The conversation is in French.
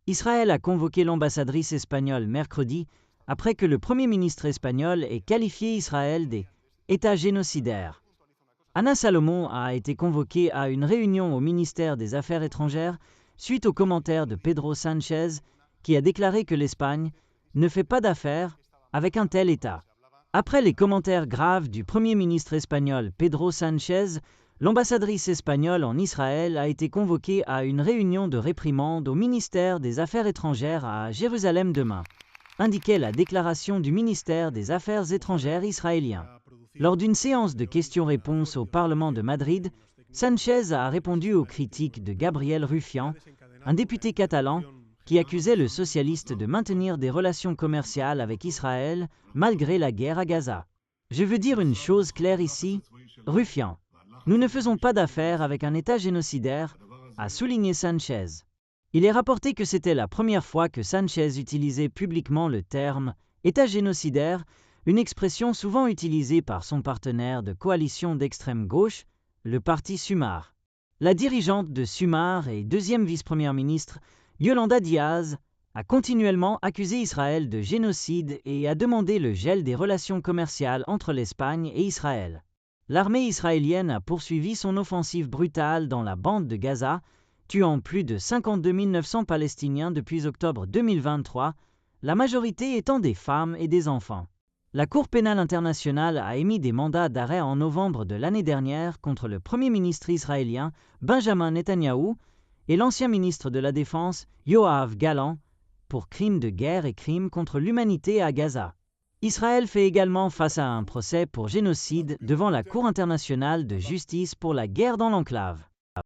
Israël a convoqué l'ambassadrice espagnole mercredi après que le Premier ministre espagnol ait qualifié Israël d'État génocidaire. Ana Salomón a été convoquée à une réunion au ministère des Affaires étrangères suite aux commentaires de Pedro Sánchez qui a déclaré que l'Espagne ne fait pas d'affaires avec un tel État. Après les commentaires graves du Premier ministre espagnol Pedro Sánchez, l'ambassadrice espagnole en Israël a été convoquée à une réunion de réprimande au ministère des Affaires étrangères à Jérusalem demain, indiquait la déclaration du ministère des Affaires étrangères israélien. Lors d'une séance de questions-réponses au Parlement de Madrid, Sánchez a répondu aux critiques de Gabriel Rufián, un député catalan qui accusait le socialiste de maintenir des relations commerciales avec Israël malgré la guerre à Gaza. Je veux dire une chose claire ici, Rufián. Nous ne faisons pas d'affaires avec un État génocidaire, a souligné Sánchez. Il est rapporté que c'était la première fois que Sánchez utilisait publiquement le terme « État génocidaire », une expression souvent utilisée par son partenaire de coalition d'extrême gauche, le parti Sumar. La dirigeante de Sumar et deuxième vice-première ministre, Yolanda Díaz, a continuellement accusé Israël de génocide et a demandé le gel des relations commerciales entre l'Espagne et Israël. L'armée israélienne a poursuivi son offensive brutale dans la bande de Gaza, tuant plus de 52 900 Palestiniens depuis octobre 2023, la majorité étant des femmes et des enfants. La Cour pénale internationale a émis des mandats d'arrêt en novembre de l'année dernière contre le Premier ministre israélien Benjamin Netanyahou et l'ancien ministre de la Défense Yoav Gallant pour crimes de guerre et crimes contre l'humanité à Gaza. Israël fait également face à un procès pour génocide devant la Cour internationale de justice pour la guerre dans l'enclave.